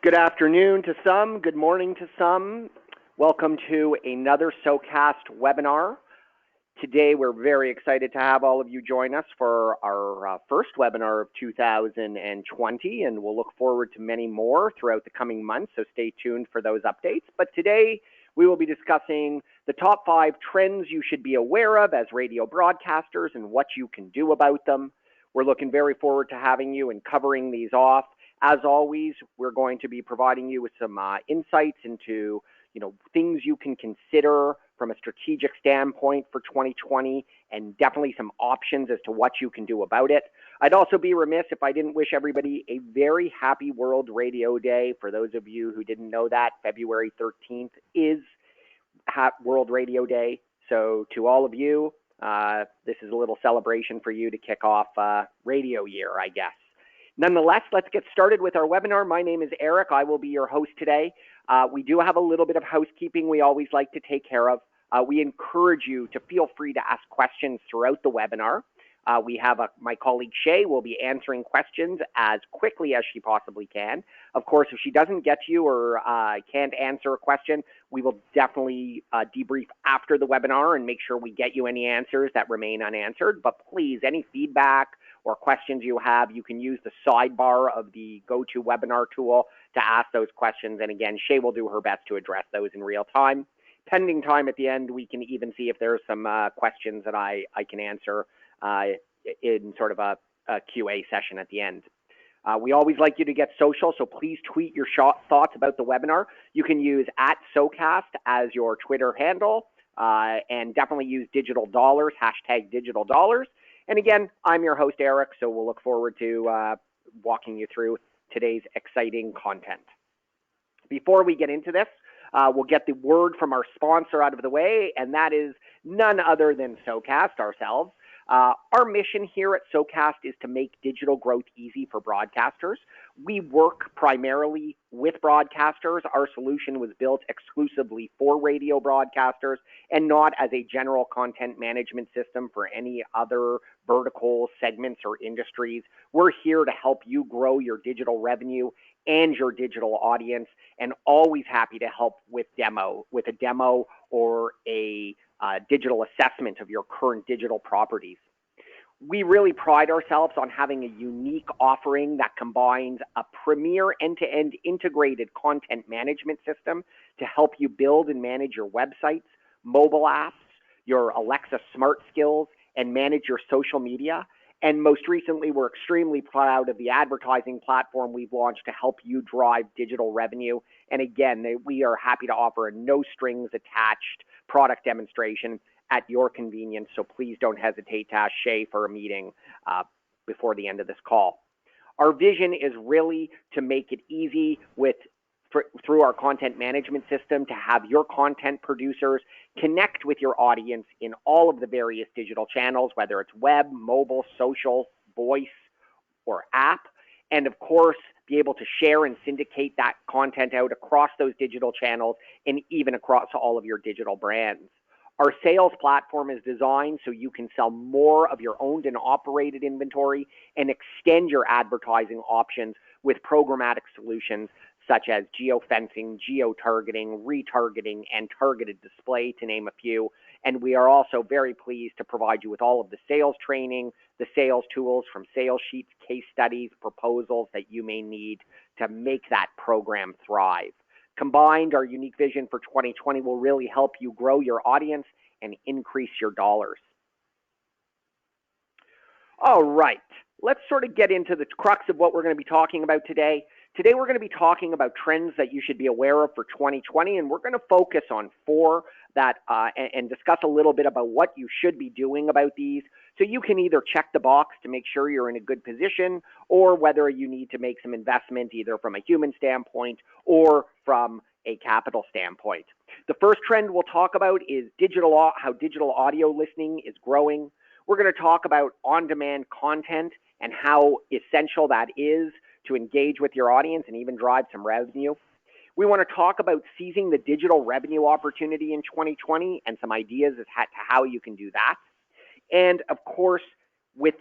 Good afternoon to some, good morning to some. Welcome to another SoCast webinar. Today we're very excited to have all of you join us for our first webinar of 2020, and we'll look forward to many more throughout the coming months, so stay tuned for those updates. But today we will be discussing the top 5 trends you should be aware of as radio broadcasters and what you can do about them. We're looking very forward to having you and covering these off. As always, we're going to be providing you with some insights into, things you can consider from a strategic standpoint for 2020, and definitely some options as to what you can do about it. I'd also be remiss if I didn't wish everybody a very happy World Radio Day. For those of you who didn't know that, February 13th is World Radio Day. So to all of you, this is a little celebration for you to kick off radio year, I guess. Nonetheless, let's get started with our webinar. My name is Eric. I will be your host today. We do have a little bit of housekeeping we always like to take care of. We encourage you to feel free to ask questions throughout the webinar. We have my colleague Shay will be answering questions as quickly as she possibly can. Of course, if she doesn't get you or can't answer a question, we will definitely debrief after the webinar and make sure we get you any answers that remain unanswered. But please, any feedback or questions you have, you can use the sidebar of the GoToWebinar tool to ask those questions. And again, Shay will do her best to address those in real time. Pending time at the end, we can even see if there's some questions that I can answer in sort of a QA session at the end. We always like you to get social, so please tweet your thoughts about the webinar. You can use @SoCast as your Twitter handle, and definitely use digital dollars, #digital dollars. And again, I'm your host, Eric, so we'll look forward to walking you through today's exciting content. Before we get into this, we'll get the word from our sponsor out of the way, and that is none other than SoCast ourselves. Our mission here at SoCast is to make digital growth easy for broadcasters. We work primarily with broadcasters. Our solution was built exclusively for radio broadcasters and not as a general content management system for any other vertical segments or industries. We're here to help you grow your digital revenue and your digital audience, and always happy to help with a demo or a digital assessment of your current digital properties. We really pride ourselves on having a unique offering that combines a premier end-to-end integrated content management system to help you build and manage your websites, mobile apps, your Alexa smart skills, and manage your social media. And most recently, we're extremely proud of the advertising platform we've launched to help you drive digital revenue. And again, we are happy to offer a no strings attached product demonstration at your convenience. So please don't hesitate to ask Shay for a meeting before the end of this call. Our vision is really to make it easy through our content management system to have your content producers connect with your audience in all of the various digital channels, whether it's web, mobile, social, voice, or app. And of course, be able to share and syndicate that content out across those digital channels and even across all of your digital brands. Our sales platform is designed so you can sell more of your owned and operated inventory and extend your advertising options with programmatic solutions such as geofencing, geo-targeting, retargeting, and targeted display, to name a few. And we are also very pleased to provide you with all of the sales training, the sales tools from sales sheets, case studies, proposals that you may need to make that program thrive. Combined, our unique vision for 2020 will really help you grow your audience and increase your dollars. All right, let's sort of get into the crux of what we're going to be talking about today. Today, we're going to be talking about trends that you should be aware of for 2020, and we're going to focus on 4 that and discuss a little bit about what you should be doing about these. So you can either check the box to make sure you're in a good position, or whether you need to make some investment either from a human standpoint or from a capital standpoint. The first trend we'll talk about is how digital audio listening is growing. We're going to talk about on-demand content and how essential that is to engage with your audience and even drive some revenue. We want to talk about seizing the digital revenue opportunity in 2020 and some ideas as to how you can do that. And of course, with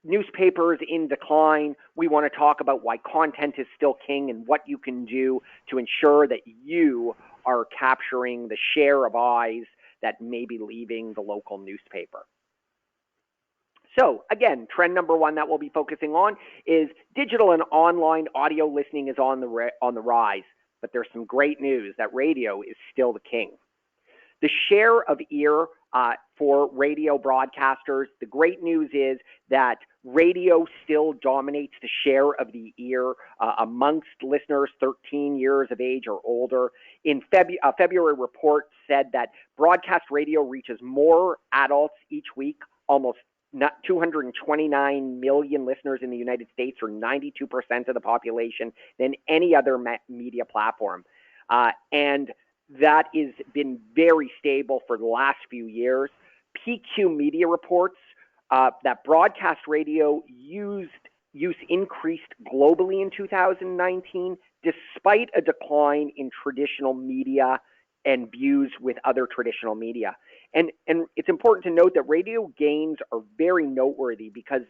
newspapers in decline. We want to talk about why content is still king and what you can do to ensure that you are capturing the share of eyes that may be leaving the local newspaper. So again, trend number one that we'll be focusing on is digital and online audio listening is on the rise, but there's some great news that radio is still the king. The share of ear for radio broadcasters, the great news is that radio still dominates the share of the ear amongst listeners 13 years of age or older. In February report said that broadcast radio reaches more adults each week, almost 229 million listeners in the United States, or 92% of the population, than any other media platform. And that has been very stable for the last few years. PQ Media reports that broadcast radio use increased globally in 2019, despite a decline in traditional media and views with other traditional media. And it's important to note that radio gains are very noteworthy because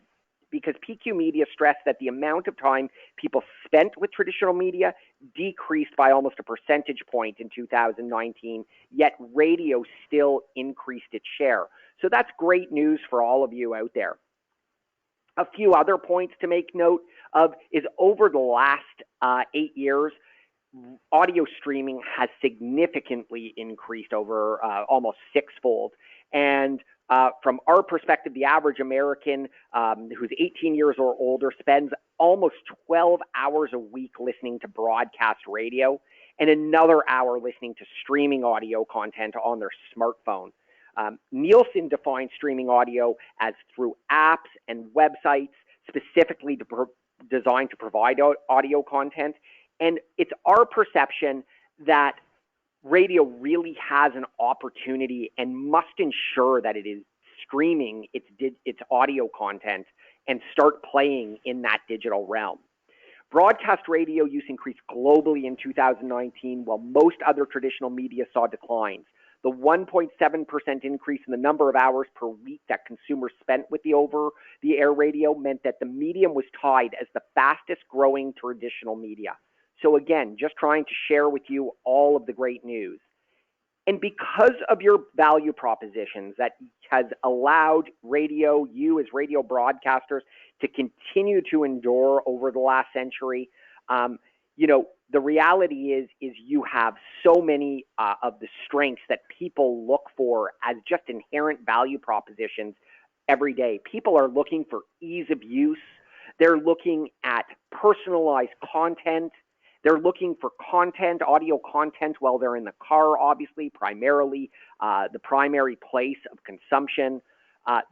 PQ Media stressed that the amount of time people spent with traditional media decreased by almost a percentage point in 2019, yet radio still increased its share. So that's great news for all of you out there. A few other points to make note of is over the last 8 years, audio streaming has significantly increased over almost sixfold. And from our perspective, the average American who's 18 years or older spends almost 12 hours a week listening to broadcast radio and another hour listening to streaming audio content on their smartphone. Nielsen defines streaming audio as through apps and websites specifically designed to provide audio content. And it's our perception that radio really has an opportunity and must ensure that it is streaming its audio content and start playing in that digital realm. Broadcast radio use increased globally in 2019, while most other traditional media saw declines. The 1.7% increase in the number of hours per week that consumers spent with the over-the-air radio meant that the medium was tied as the fastest growing traditional media. So again, just trying to share with you all of the great news. And because of your value propositions that has allowed radio, you as radio broadcasters, to continue to endure over the last century, the reality is you have so many of the strengths that people look for as just inherent value propositions every day. People are looking for ease of use. They're looking at personalized content. They're looking for content, audio content, while they're in the car, obviously, primarily the primary place of consumption.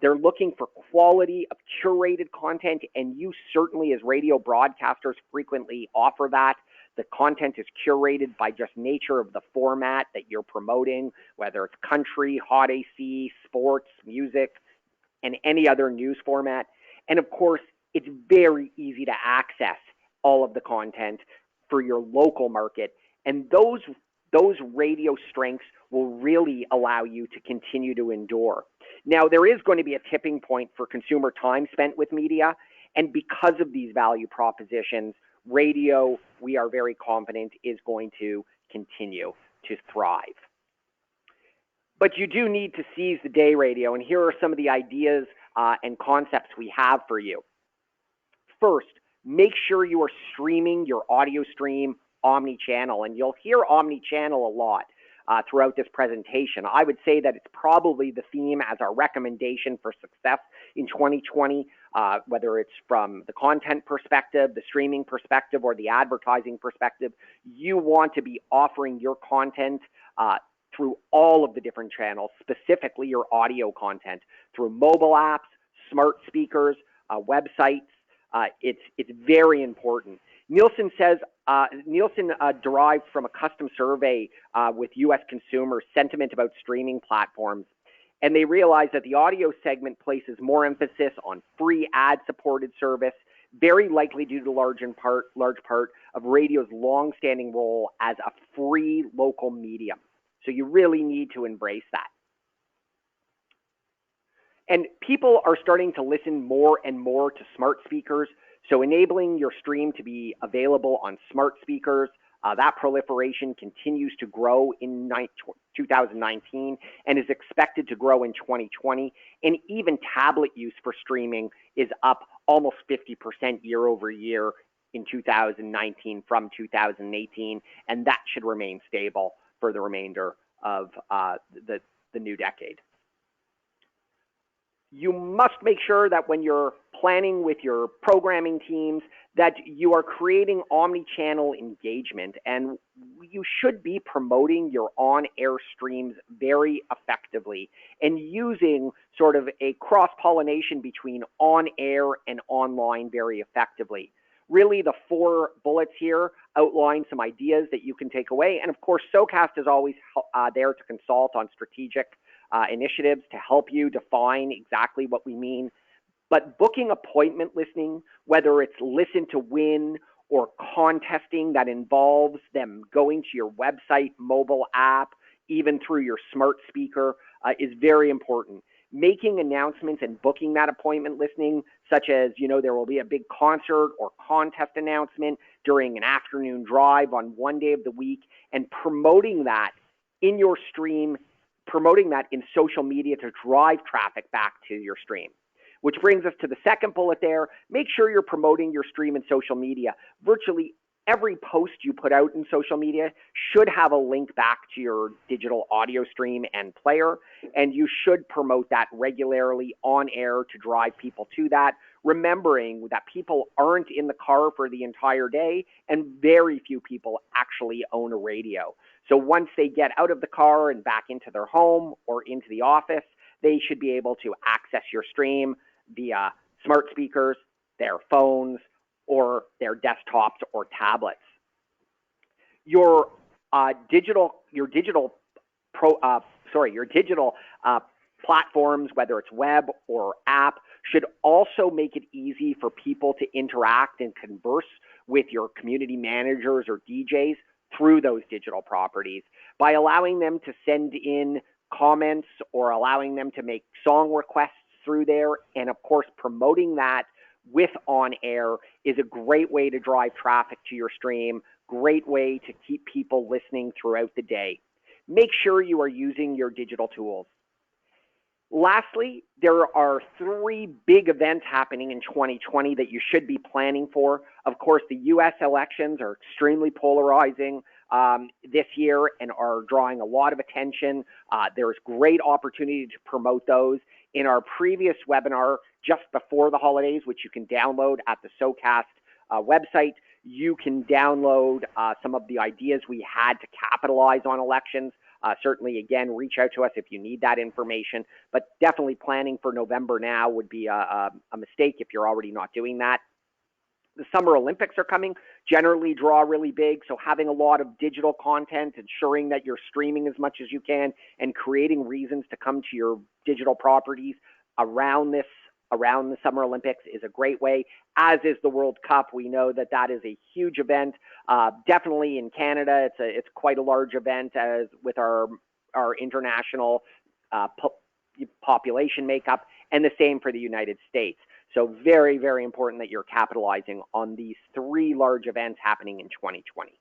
They're looking for quality of curated content, and you certainly, as radio broadcasters, frequently offer that. The content is curated by just nature of the format that you're promoting, whether it's country, hot AC, sports, music, and any other news format. And of course, it's very easy to access all of the content for your local market. And those radio strengths will really allow you to continue to endure. Now, there is going to be a tipping point for consumer time spent with media. And because of these value propositions, radio, we are very confident, is going to continue to thrive. But you do need to seize the day, radio. And here are some of the ideas and concepts we have for you. First, make sure you are streaming your audio stream omni-channel. And you'll hear omni-channel a lot throughout this presentation. I would say that it's probably the theme as our recommendation for success in 2020, whether it's from the content perspective, the streaming perspective, or the advertising perspective. You want to be offering your content through all of the different channels, specifically your audio content, through mobile apps, smart speakers, websites. It's very important. Nielsen says, derived from a custom survey with U.S. consumers' sentiment about streaming platforms, and they realized that the audio segment places more emphasis on free ad-supported service, very likely due to large part of radio's long-standing role as a free local medium. So you really need to embrace that. And people are starting to listen more and more to smart speakers. So enabling your stream to be available on smart speakers, that proliferation continues to grow in 2019 and is expected to grow in 2020. And even tablet use for streaming is up almost 50% year over year in 2019 from 2018, and that should remain stable for the remainder of the new decade. You must make sure that when you're planning with your programming teams that you are creating omni-channel engagement, and you should be promoting your on-air streams very effectively and using sort of a cross-pollination between on-air and online very effectively. Really, the 4 bullets here outline some ideas that you can take away. And of course, SoCast is always there to consult on strategic initiatives to help you define exactly what we mean. But booking appointment listening, whether it's listen to win or contesting that involves them going to your website, mobile app, even through your smart speaker, is very important. Making announcements and booking that appointment listening, such as, there will be a big concert or contest announcement during an afternoon drive on one day of the week, and promoting that in your stream, promoting that in social media to drive traffic back to your stream. Which brings us to the second bullet there. Make sure you're promoting your stream in social media. Virtually every post you put out in social media should have a link back to your digital audio stream and player, and you should promote that regularly on air to drive people to that, remembering that people aren't in the car for the entire day, and very few people actually own a radio. So once they get out of the car and back into their home or into the office, they should be able to access your stream via smart speakers, their phones, or their desktops or tablets. Your digital platforms, whether it's web or app, should also make it easy for people to interact and converse with your community managers or DJs through those digital properties by allowing them to send in comments or allowing them to make song requests through there. And of course, promoting that with on air is a great way to drive traffic to your stream, great way to keep people listening throughout the day. Make sure you are using your digital tools. Lastly, there are 3 big events happening in 2020 that you should be planning for. Of course, the U.S. elections are extremely polarizing this year and are drawing a lot of attention. There's great opportunity to promote those. In our previous webinar, just before the holidays, which you can download at the SoCast website, you can download some of the ideas we had to capitalize on elections. Certainly, again, reach out to us if you need that information, but definitely planning for November now would be a mistake if you're already not doing that. The Summer Olympics are coming, generally draw really big, so having a lot of digital content, ensuring that you're streaming as much as you can, and creating reasons to come to your digital properties around the Summer Olympics is a great way, as is the World Cup. We know that that is a huge event. Definitely in Canada, it's quite a large event as with our international population makeup, and the same for the United States. So very, very important that you're capitalizing on these 3 large events happening in 2020.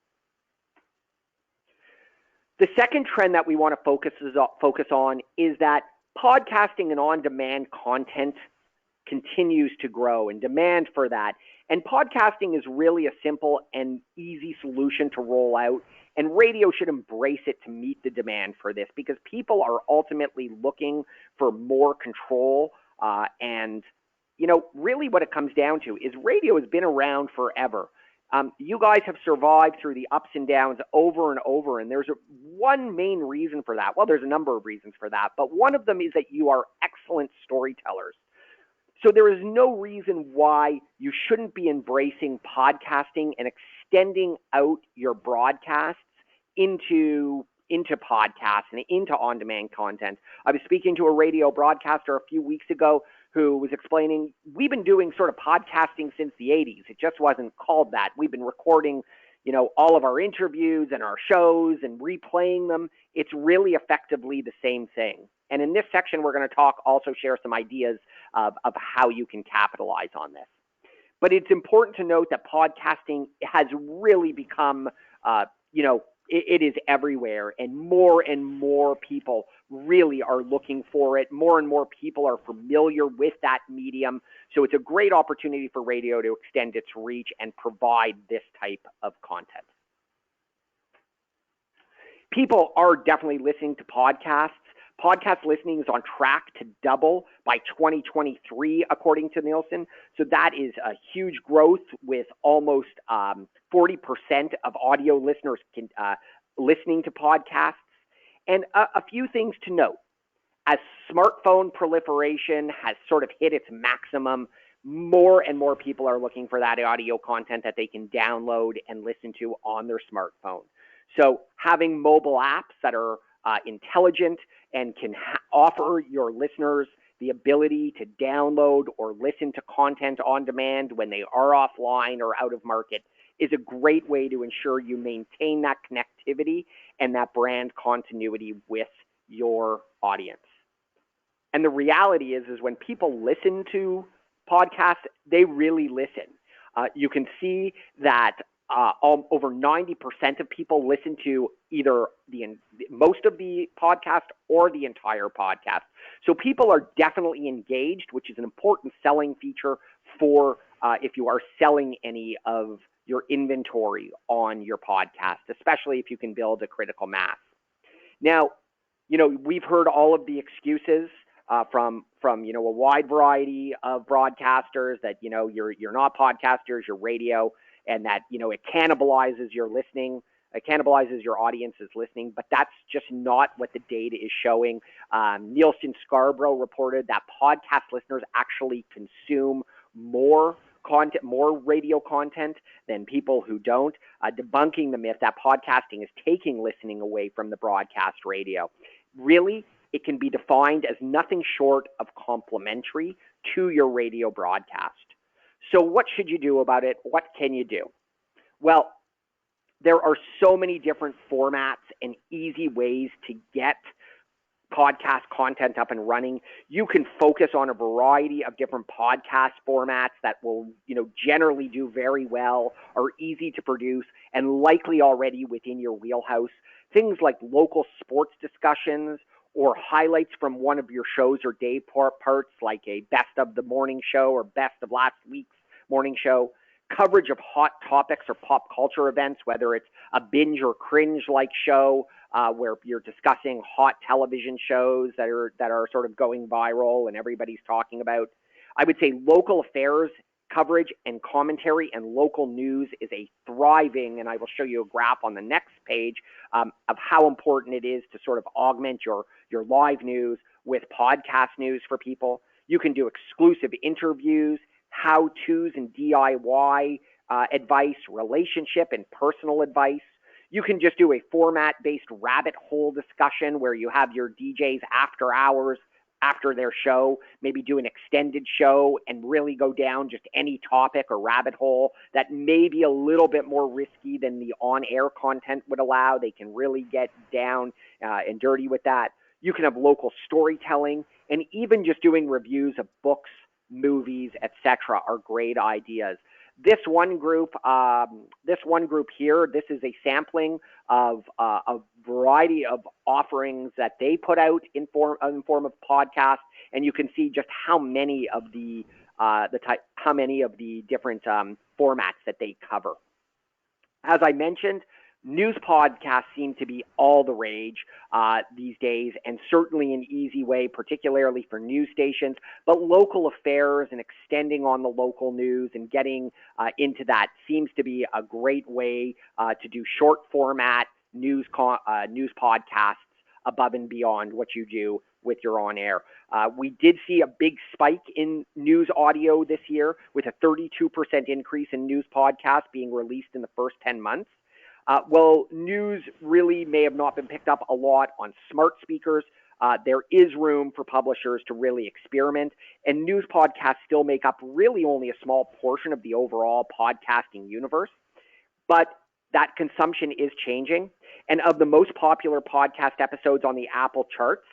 The second trend that we want to focus on is that podcasting and on-demand content continues to grow, and demand for that. And podcasting is really a simple and easy solution to roll out, and radio should embrace it to meet the demand for this, because people are ultimately looking for more control. And really what it comes down to is radio has been around forever. You guys have survived through the ups and downs over and over, and there's one main reason for that. Well, there's a number of reasons for that, but one of them is that you are excellent storytellers. So there is no reason why you shouldn't be embracing podcasting and extending out your broadcasts into podcasts and into on-demand content. I was speaking to a radio broadcaster a few weeks ago who was explaining, we've been doing sort of podcasting since the 80s. It just wasn't called that. We've been recording, all of our interviews and our shows and replaying them. It's really effectively the same thing. And in this section, we're going to also share some ideas of how you can capitalize on this. But it's important to note that podcasting has really become, it is everywhere, and more people really are looking for it. More and more people are familiar with that medium. So it's a great opportunity for radio to extend its reach and provide this type of content. People are definitely listening to podcasts. Podcast listening is on track to double by 2023, according to Nielsen. So that is a huge growth, with almost 40% of audio listeners listening to podcasts. And a few things to note. As smartphone proliferation has sort of hit its maximum, more and more people are looking for that audio content that they can download and listen to on their smartphone. So having mobile apps that are intelligent and can offer your listeners the ability to download or listen to content on demand when they are offline or out of market is a great way to ensure you maintain that connectivity and that brand continuity with your audience. And the reality is when people listen to podcasts, they really listen. You can see that over 90% of people listen to either most of the podcast or the entire podcast. So people are definitely engaged, which is an important selling feature for if you are selling any of your inventory on your podcast, especially if you can build a critical mass. Now, we've heard all of the excuses from a wide variety of broadcasters that you're not podcasters, you're radio, and that it cannibalizes your listening, it cannibalizes your audience's listening, but that's just not what the data is showing. Nielsen Scarborough reported that podcast listeners actually consume more content, more radio content than people who don't, debunking the myth that podcasting is taking listening away from the broadcast radio. Really, it can be defined as nothing short of complementary to your radio broadcast. So what should you do about it? What can you do? Well, there are so many different formats and easy ways to get podcast content up and running. You can focus on a variety of different podcast formats that will, generally do very well, are easy to produce, and likely already within your wheelhouse. Things like local sports discussions or highlights from one of your shows or day parts, like a best of the morning show or best of last week's morning show. Coverage of hot topics or pop culture events, whether it's a binge or cringe-like show where you're discussing hot television shows that are sort of going viral and everybody's talking about. I would say local affairs coverage and commentary and local news is a thriving, and I will show you a graph on the next page of how important it is to sort of augment your live news with podcast news for people. You can do exclusive interviews, how-tos and DIY advice, relationship and personal advice. You can just do a format-based rabbit hole discussion where you have your DJs after hours, after their show, maybe do an extended show and really go down just any topic or rabbit hole that may be a little bit more risky than the on-air content would allow. They can really get down and dirty with that. You can have local storytelling, and even just doing reviews of books, movies, etc. are great ideas. This one group here, this is a sampling of a variety of offerings that they put out in form of podcast, and you can see just how many of the different formats that they cover. As I mentioned, news podcasts seem to be all the rage these days, and certainly an easy way, particularly for news stations. But local affairs and extending on the local news and getting into that seems to be a great way to do short format news podcasts above and beyond what you do with your on-air. We did see a big spike in news audio this year, with a 32% increase in news podcasts being released in the first 10 months. Well, news really may have not been picked up a lot on smart speakers. There is room for publishers to really experiment, and news podcasts still make up really only a small portion of the overall podcasting universe. But that consumption is changing, and of the most popular podcast episodes on the Apple charts,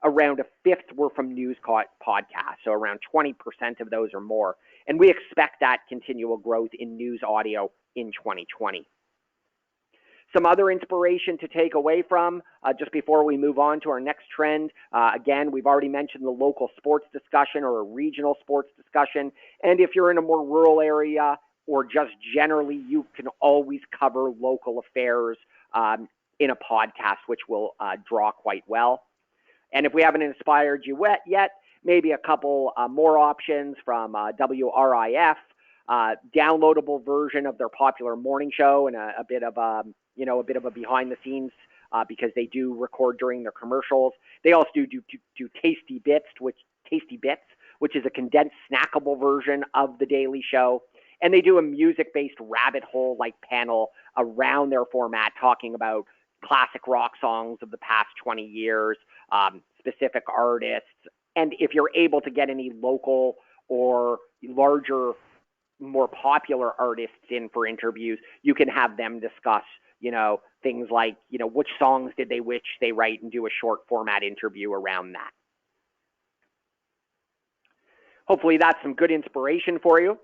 around a fifth were from news podcasts, so around 20% of those or more. And we expect that continual growth in news audio in 2020. Some other inspiration to take away from, just before we move on to our next trend. Again, we've already mentioned the local sports discussion or a regional sports discussion. And if you're in a more rural area or just generally, you can always cover local affairs in a podcast, which will draw quite well. And if we haven't inspired you yet, maybe a couple more options from WRIF, downloadable version of their popular morning show, and a bit of a behind the scenes because they do record during their commercials. They also do Tasty Bits, which is a condensed snackable version of the Daily Show. And they do a music-based rabbit hole-like panel around their format, talking about classic rock songs of the past 20 years, specific artists. And if you're able to get any local or larger, more popular artists in for interviews, you can have them discuss, things like, which songs did they wish they write, and do a short format interview around that. Hopefully that's some good inspiration for you.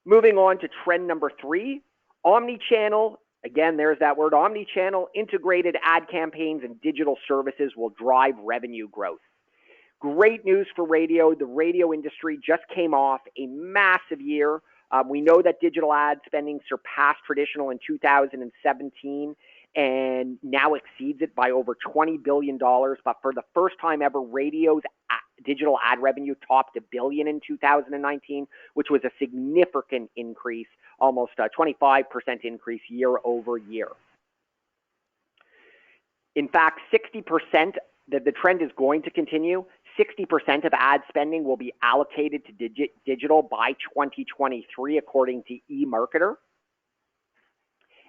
Moving on to trend number 3, omnichannel. Again, there's that word, omnichannel. Integrated ad campaigns and digital services will drive revenue growth. Great news for radio. The radio industry just came off a massive year. We know that digital ad spending surpassed traditional in 2017 and now exceeds it by over $20 billion. But for the first time ever, radio's digital ad revenue topped $1 billion in 2019, which was a significant increase, almost a 25% increase year over year. In fact, 60%, the trend is going to continue. 60% of ad spending will be allocated to digital by 2023, according to eMarketer.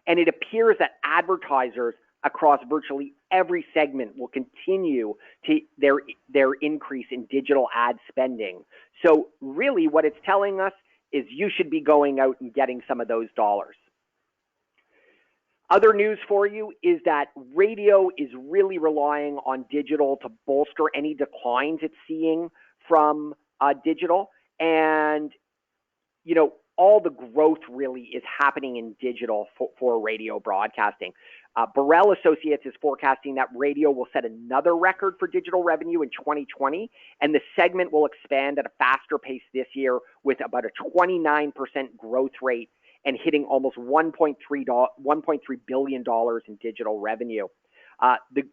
And it appears that advertisers across virtually every segment will continue to their increase in digital ad spending. So really what it's telling us is you should be going out and getting some of those dollars. Other news for you is that radio is really relying on digital to bolster any declines it's seeing from digital. And, all the growth really is happening in digital for radio broadcasting. Burrell Associates is forecasting that radio will set another record for digital revenue in 2020, and the segment will expand at a faster pace this year with about a 29% growth rate and hitting almost $1.3 billion in digital revenue. The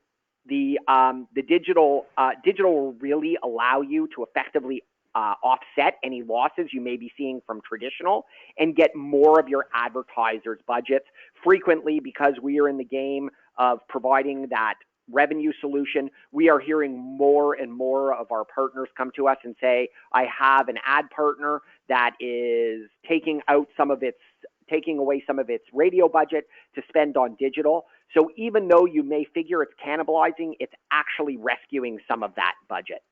digital will really allow you to effectively offset any losses you may be seeing from traditional and get more of your advertisers' budgets. Frequently, because we are in the game of providing that revenue solution, we are hearing more and more of our partners come to us and say, I have an ad partner that is taking away some of its radio budget to spend on digital. So even though you may figure it's cannibalizing, it's actually rescuing some of that budget.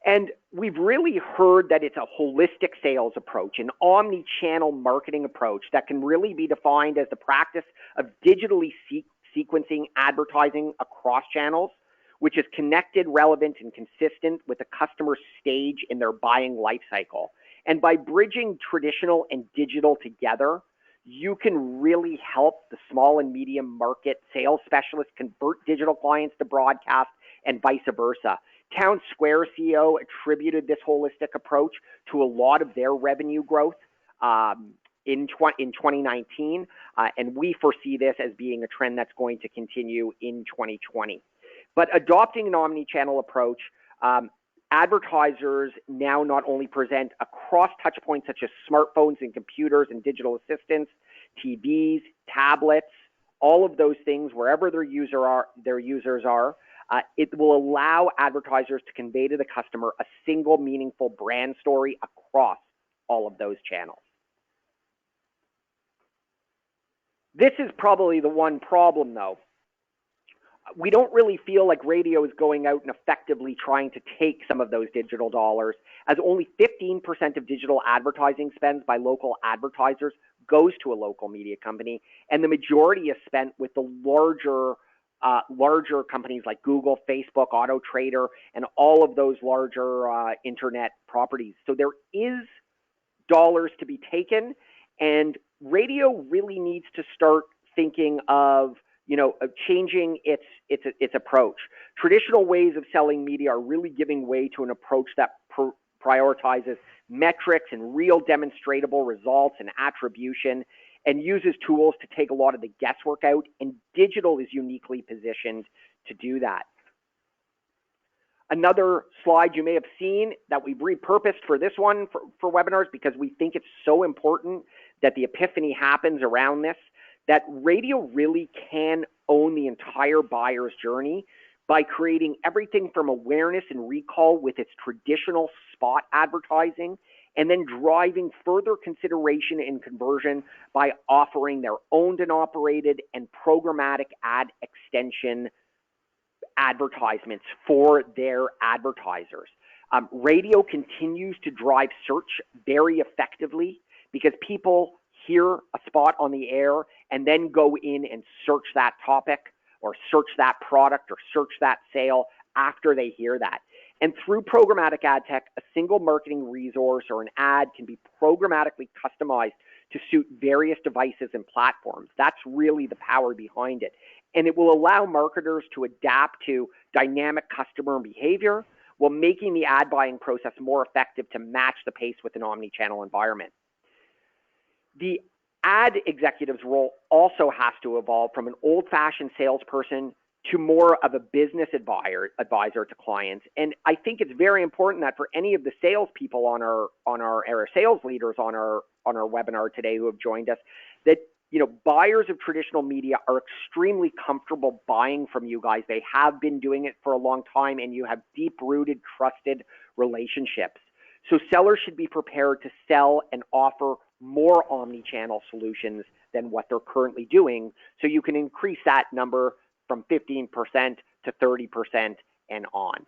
And we've really heard that it's a holistic sales approach, an omni-channel marketing approach that can really be defined as the practice of digitally sequencing advertising across channels, which is connected, relevant, and consistent with the customer's stage in their buying life cycle. And by bridging traditional and digital together, you can really help the small and medium market sales specialists convert digital clients to broadcast and vice versa. Town Square CEO attributed this holistic approach to a lot of their revenue growth in 2019, and we foresee this as being a trend that's going to continue in 2020. But adopting an omni-channel approach, advertisers now not only present across touch points such as smartphones and computers and digital assistants, TVs, tablets, all of those things, wherever their users are, it will allow advertisers to convey to the customer a single meaningful brand story across all of those channels. This is probably the one problem, though. We don't really feel like radio is going out and effectively trying to take some of those digital dollars, as only 15% of digital advertising spends by local advertisers goes to a local media company, and the majority is spent with the larger larger companies like Google, Facebook, Auto Trader, and all of those larger internet properties. So there is dollars to be taken, and radio really needs to start thinking of changing its approach. Traditional ways of selling media are really giving way to an approach that prioritizes metrics and real demonstrable results and attribution, and uses tools to take a lot of the guesswork out, and digital is uniquely positioned to do that. Another slide you may have seen that we've repurposed for this one for webinars, because we think it's so important that the epiphany happens around this, that radio really can own the entire buyer's journey by creating everything from awareness and recall with its traditional spot advertising, and then driving further consideration and conversion by offering their owned and operated and programmatic ad extension advertisements for their advertisers. Radio continues to drive search very effectively because people hear a spot on the air and then go in and search that topic or search that product or search that sale after they hear that. And through programmatic ad tech, a single marketing resource or an ad can be programmatically customized to suit various devices and platforms. That's really the power behind it. And it will allow marketers to adapt to dynamic customer behavior while making the ad buying process more effective to match the pace with an omni-channel environment. The ad executive's role also has to evolve from an old-fashioned salesperson to more of a business advisor to clients. And I think it's very important that for any of the salespeople on our sales leaders on our webinar today who have joined us, that buyers of traditional media are extremely comfortable buying from you guys. They have been doing it for a long time, and you have deep-rooted, trusted relationships. So sellers should be prepared to sell and offer more omni-channel solutions than what they're currently doing, so you can increase that number from 15% to 30% and on.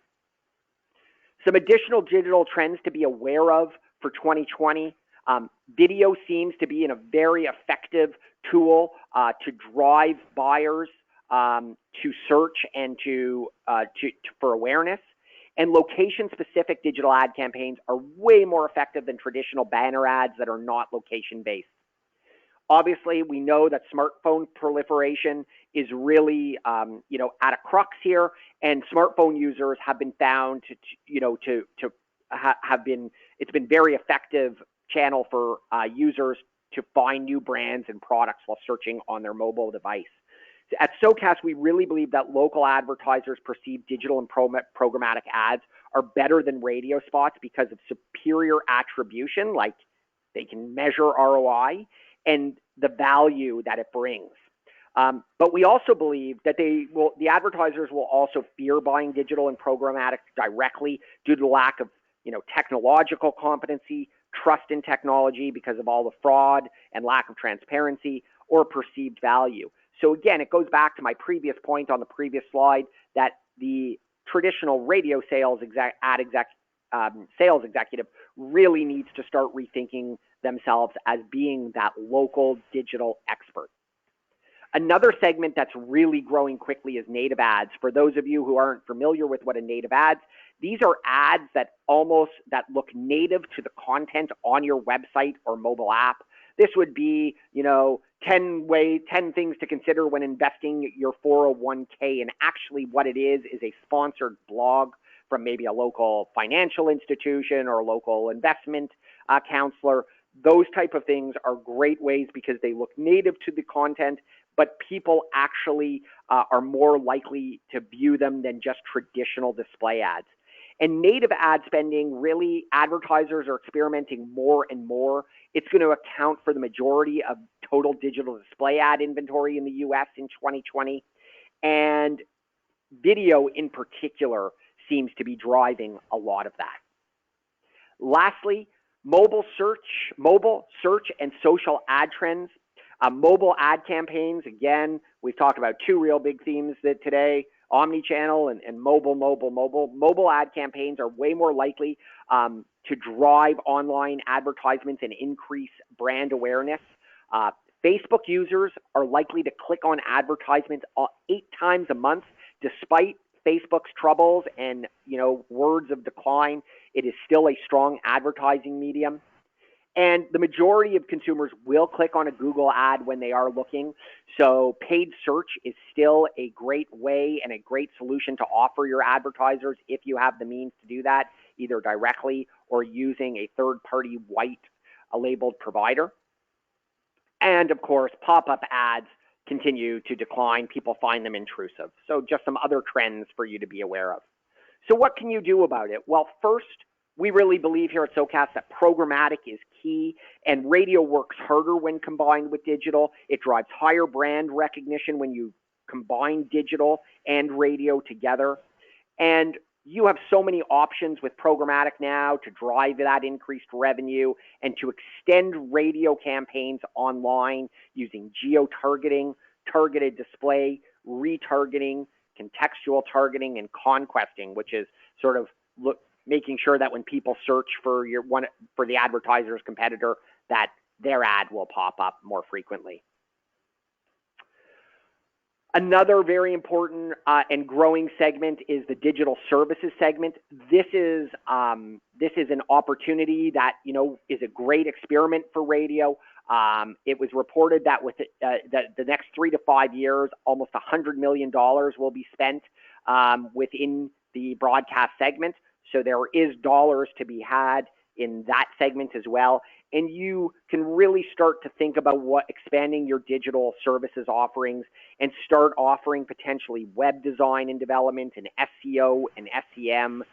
Some additional digital trends to be aware of for 2020. Video seems to be a very effective tool to drive buyers to search and for awareness. And location-specific digital ad campaigns are way more effective than traditional banner ads that are not location-based. Obviously, we know that smartphone proliferation is really, at a crux here, and smartphone users have been found it's been very effective channel for users to find new brands and products while searching on their mobile device. At SoCast, we really believe that local advertisers perceive digital and programmatic ads are better than radio spots because of superior attribution, like they can measure ROI, and the value that it brings. But we also believe that the advertisers will also fear buying digital and programmatic directly due to the lack of technological competency, trust in technology because of all the fraud and lack of transparency, or perceived value. So again, it goes back to my previous point on the previous slide that the traditional radio sales executive really needs to start rethinking themselves as being that local digital expert. Another segment that's really growing quickly is native ads. For those of you who aren't familiar with what a native ad, these are ads that look native to the content on your website or mobile app. This would be, 10 things to consider when investing your 401k. And actually what it is a sponsored blog from maybe a local financial institution or a local investment counselor. Those type of things are great ways because they look native to the content, but people actually are more likely to view them than just traditional display ads. And native ad spending, really, advertisers are experimenting more and more. It's going to account for the majority of total digital display ad inventory in the U.S. in 2020. And video in particular seems to be driving a lot of that. Lastly, mobile search and social ad trends. Mobile ad campaigns, again, we've talked about two real big themes today. Omni-channel and mobile. Mobile ad campaigns are way more likely to drive online advertisements and increase brand awareness. Facebook users are likely to click on advertisements 8 times a month, despite Facebook's troubles and, words of decline. It is still a strong advertising medium. And the majority of consumers will click on a Google ad when they are looking. So paid search is still a great way and a great solution to offer your advertisers if you have the means to do that, either directly or using a third-party white labeled provider. And of course, pop-up ads continue to decline. People find them intrusive. So just some other trends for you to be aware of. So what can you do about it? Well, first, we really believe here at SoCast that programmatic is key, and radio works harder when combined with digital. It drives higher brand recognition when you combine digital and radio together. And you have so many options with programmatic now to drive that increased revenue and to extend radio campaigns online using geo-targeting, targeted display, retargeting, contextual targeting, and conquesting, which is sort of making sure that when people search for the advertiser's competitor, that their ad will pop up more frequently. Another very important and growing segment is the digital services segment. This is an opportunity that is a great experiment for radio. It was reported that with the next 3 to 5 years, almost $100 million will be spent within the broadcast segment. So there is dollars to be had in that segment as well. And you can really start to think about expanding your digital services offerings and start offering potentially web design and development and SEO and SEM,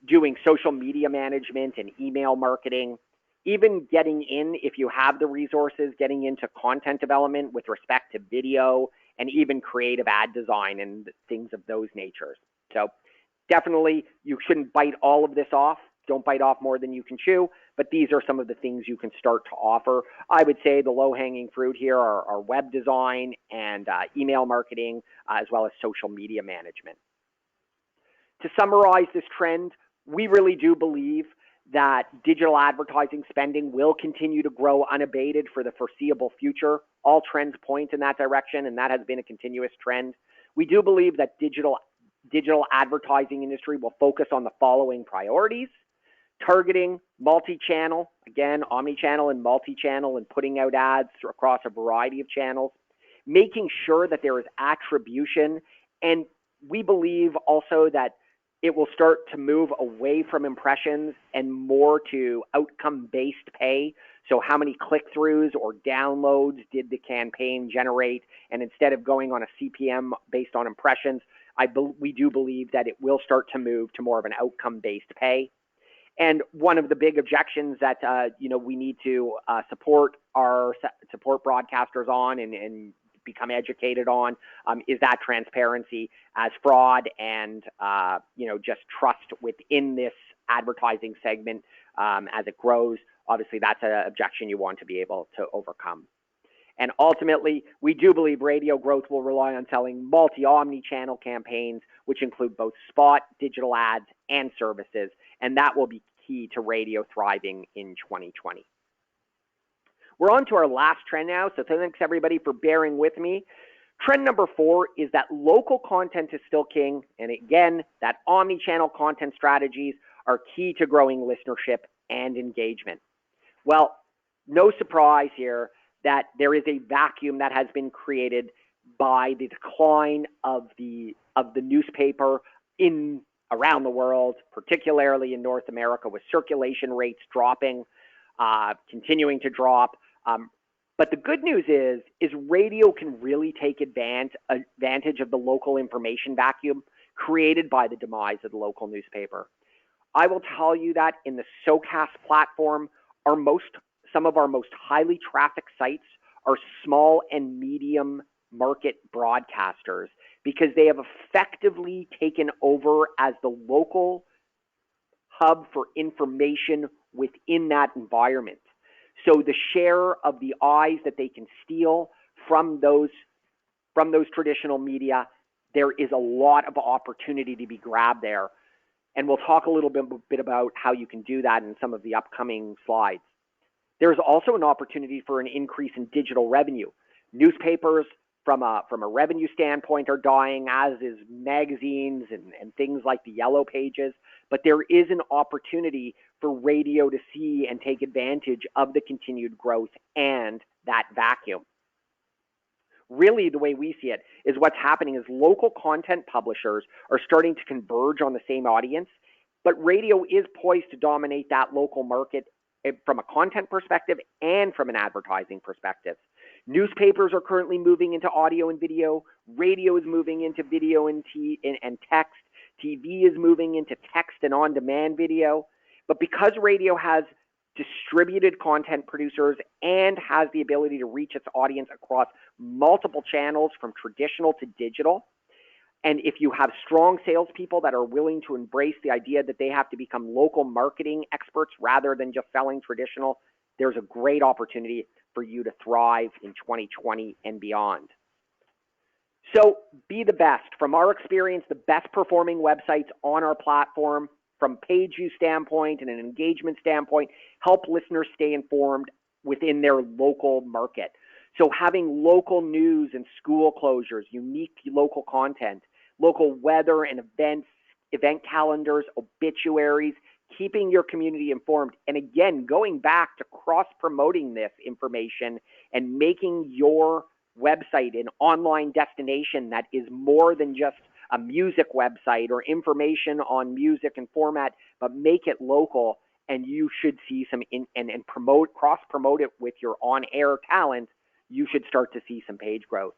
doing social media management and email marketing, even getting in, if you have the resources, getting into content development with respect to video and even creative ad design and things of those natures. So definitely, you shouldn't bite all of this off. Don't bite off more than you can chew, but these are some of the things you can start to offer. I would say the low-hanging fruit here are web design and email marketing, as well as social media management. To summarize this trend, we really do believe that digital advertising spending will continue to grow unabated for the foreseeable future. All trends point in that direction, and that has been a continuous trend. We do believe that digital advertising industry will focus on the following priorities: targeting, multi-channel, again, omni-channel and multi-channel, and putting out ads across a variety of channels, making sure that there is attribution. And we believe also that it will start to move away from impressions and more to outcome-based pay. So how many click-throughs or downloads did the campaign generate? And instead of going on a CPM based on impressions, we do believe that it will start to move to more of an outcome-based pay. And one of the big objections that we need to support broadcasters on and become educated on is that transparency, as fraud and just trust within this advertising segment as it grows. Obviously, that's an objection you want to be able to overcome. And ultimately, we do believe radio growth will rely on selling omni-channel campaigns, which include both spot, digital ads, and services, and that will be key to radio thriving in 2020. We're on to our last trend now, so thanks everybody for bearing with me. Trend number 4 is that local content is still king, and again, that omni-channel content strategies are key to growing listenership and engagement. Well, no surprise here that there is a vacuum that has been created by the decline of the newspaper around the world, particularly in North America, with circulation rates dropping, continuing to drop. But the good news is radio can really take advantage of the local information vacuum created by the demise of the local newspaper. I will tell you that in the SoCast platform, some of our most highly trafficked sites are small and medium market broadcasters because they have effectively taken over as the local hub for information within that environment. So the share of the eyes that they can steal from those traditional media, there is a lot of opportunity to be grabbed there. And we'll talk a little bit about how you can do that in some of the upcoming slides. There's also an opportunity for an increase in digital revenue Newspapers, from a revenue standpoint, are dying, as is magazines and things like the Yellow Pages. But there is an opportunity for radio to see and take advantage of the continued growth and that vacuum. Really, the way we see it is what's happening is local content publishers are starting to converge on the same audience, but radio is poised to dominate that local market from a content perspective and from an advertising perspective. Newspapers are currently moving into audio and video. Radio is moving into video and text. TV is moving into text and on-demand video. But because radio has distributed content producers and has the ability to reach its audience across multiple channels from traditional to digital, and if you have strong salespeople that are willing to embrace the idea that they have to become local marketing experts rather than just selling traditional, there's a great opportunity for you to thrive in 2020 and beyond. So be the best. From our experience, the best performing websites on our platform, from page view standpoint and an engagement standpoint, help listeners stay informed within their local market. So having local news and school closures, unique local content, local weather and event calendars, obituaries, keeping your community informed. And again, going back to cross-promoting this information and making your website an online destination that is more than just a music website or information on music and format, but make it local, and you should see some cross-promote it with your on-air talent. You should start to see some page growth.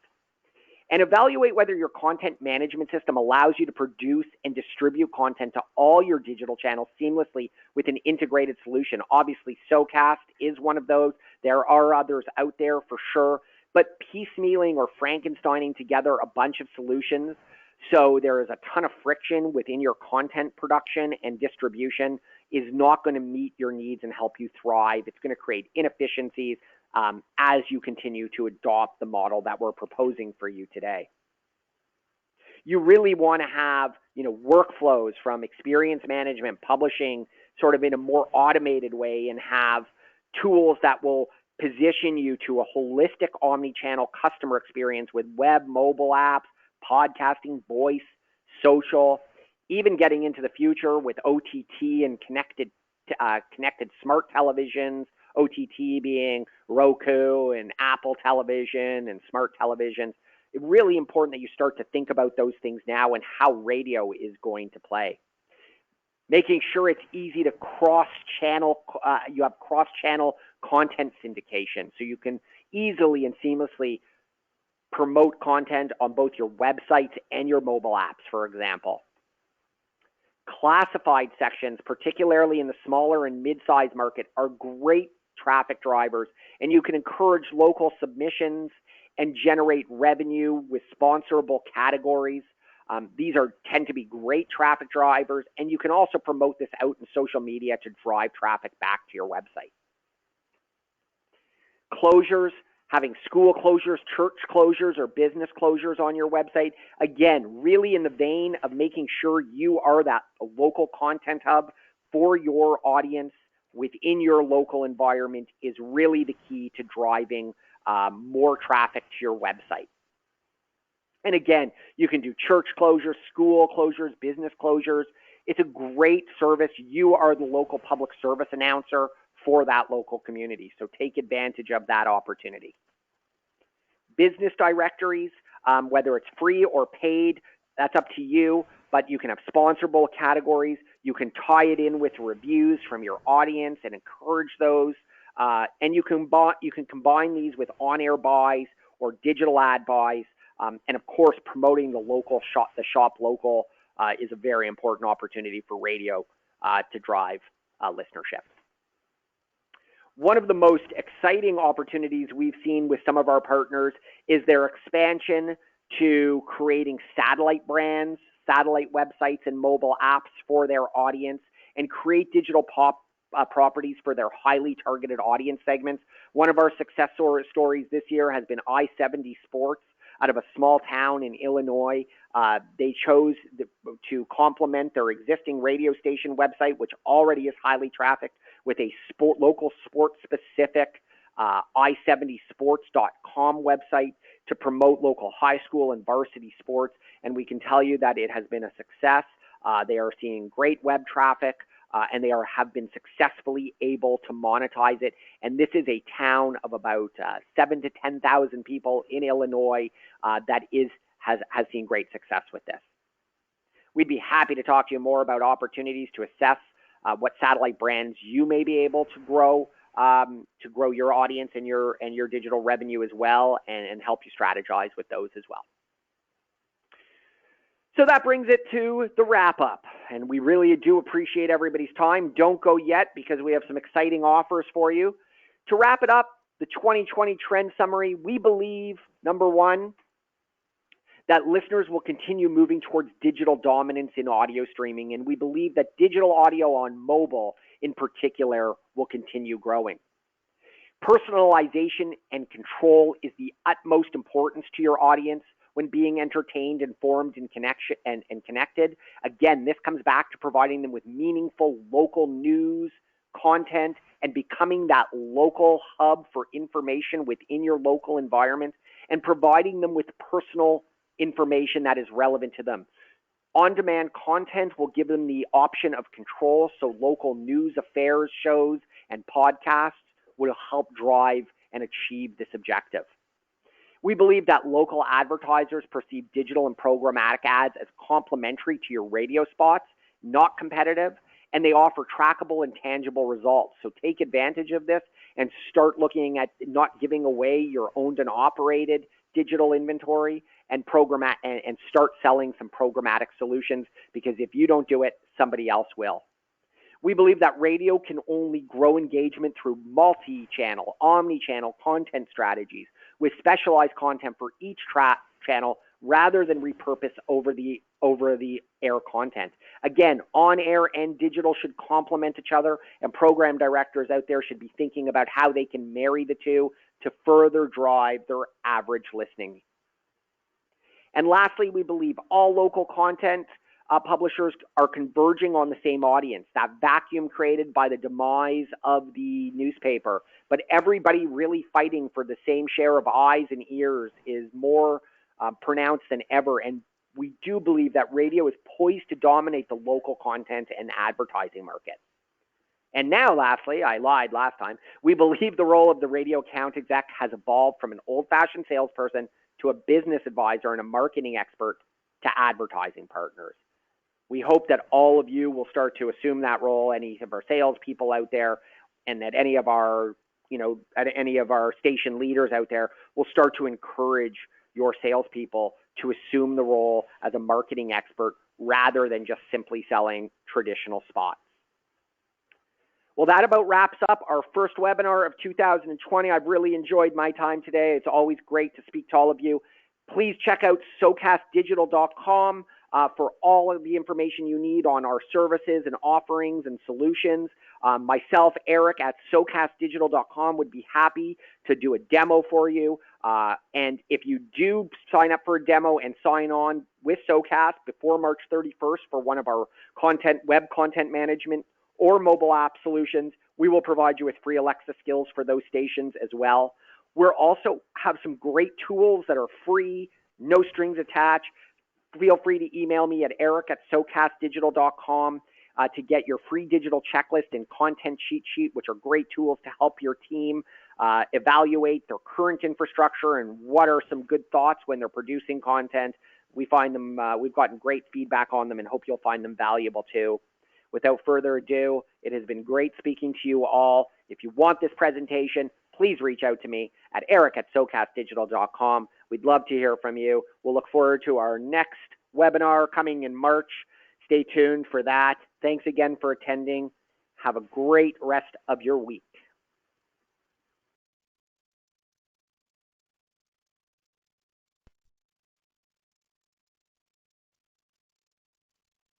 And evaluate whether your content management system allows you to produce and distribute content to all your digital channels seamlessly with an integrated solution. Obviously, SoCast is one of those. There are others out there for sure, but piecemealing or Frankensteining together a bunch of solutions so there is a ton of friction within your content production and distribution is not going to meet your needs and help you thrive. It's going to create inefficiencies as you continue to adopt the model that we're proposing for you today. You really want to have, workflows from experience management, publishing sort of in a more automated way, and have tools that will position you to a holistic omni-channel customer experience with web, mobile apps, podcasting, voice, social, even getting into the future with OTT and connected smart televisions, OTT being Roku and Apple television and smart televisions. It's really important that you start to think about those things now and how radio is going to play. Making sure it's easy to cross-channel, you have cross-channel content syndication so you can easily and seamlessly promote content on both your websites and your mobile apps, for example. Classified sections, particularly in the smaller and mid-sized market, are great traffic drivers, and you can encourage local submissions and generate revenue with sponsorable categories. These tend to be great traffic drivers, and you can also promote this out in social media to drive traffic back to your website. Closures, having school closures, church closures, or business closures on your website. Again, really in the vein of making sure you are that local content hub for your audience within your local environment is really the key to driving more traffic to your website. And again, you can do church closures, school closures, business closures. It's a great service. You are the local public service announcer for that local community, so take advantage of that opportunity. Business directories, whether it's free or paid, that's up to you, but you can have sponsorable categories. You can tie it in with reviews from your audience and encourage those, and you can combine these with on-air buys or digital ad buys, and of course, promoting the shop local is a very important opportunity for radio to drive listenership. One of the most exciting opportunities we've seen with some of our partners is their expansion to creating satellite brands, satellite websites, and mobile apps for their audience, and create digital properties for their highly targeted audience segments. One of our success stories this year has been I-70 Sports out of a small town in Illinois. They chose to complement their existing radio station website, which already is highly trafficked, with a local sport-specific i70sports.com website to promote local high school and varsity sports, and we can tell you that it has been a success. They are seeing great web traffic, and they have been successfully able to monetize it. And this is a town of about 7,000 to 10,000 people in Illinois that has seen great success with this. We'd be happy to talk to you more about opportunities to assess what satellite brands you may be able to grow your audience and your digital revenue as well, and help you strategize with those as well. So that brings it to the wrap up, and we really do appreciate everybody's time. Don't go yet, because we have some exciting offers for you. To wrap it up, the 2020 trend summary, we believe, number one, that listeners will continue moving towards digital dominance in audio streaming, and we believe that digital audio on mobile in particular will continue growing. Personalization and control is the utmost importance to your audience when being entertained, informed, and connected. Again, this comes back to providing them with meaningful local news, content, and becoming that local hub for information within your local environment, and providing them with personal information that is relevant to them. On-demand content will give them the option of control, so local news, affairs, shows, and podcasts will help drive and achieve this objective. We believe that local advertisers perceive digital and programmatic ads as complementary to your radio spots, not competitive, and they offer trackable and tangible results. So take advantage of this and start looking at not giving away your owned and operated digital inventory, and start selling some programmatic solutions, because if you don't do it, somebody else will. We believe that radio can only grow engagement through multi-channel, omni-channel content strategies with specialized content for each channel rather than repurpose over the air content. Again, on-air and digital should complement each other, and program directors out there should be thinking about how they can marry the two to further drive their average listening. And lastly, we believe all local content publishers are converging on the same audience, that vacuum created by the demise of the newspaper. But everybody really fighting for the same share of eyes and ears is more pronounced than ever. And we do believe that radio is poised to dominate the local content and advertising market. And now, lastly, I lied last time, we believe the role of the radio account exec has evolved from an old-fashioned salesperson to a business advisor and a marketing expert to advertising partners. We hope that all of you will start to assume that role, any of our salespeople out there, and that any of our station leaders out there will start to encourage your salespeople to assume the role as a marketing expert rather than just simply selling traditional spots. Well, that about wraps up our first webinar of 2020. I've really enjoyed my time today. It's always great to speak to all of you. Please check out SoCastDigital.com for all of the information you need on our services and offerings and solutions. Myself, Eric, at SoCastDigital.com would be happy to do a demo for you. And if you do sign up for a demo and sign on with SoCast before March 31st for one of our web content management or mobile app solutions, we will provide you with free Alexa skills for those stations as well. We'll also have some great tools that are free, no strings attached. Feel free to email me at eric@SoCastDigital.com to get your free digital checklist and content cheat sheet, which are great tools to help your team evaluate their current infrastructure and what are some good thoughts when they're producing content. We find them, we've gotten great feedback on them and hope you'll find them valuable too. Without further ado, it has been great speaking to you all. If you want this presentation, please reach out to me at eric@SoCastDigital.com. We'd love to hear from you. We'll look forward to our next webinar coming in March. Stay tuned for that. Thanks again for attending. Have a great rest of your week.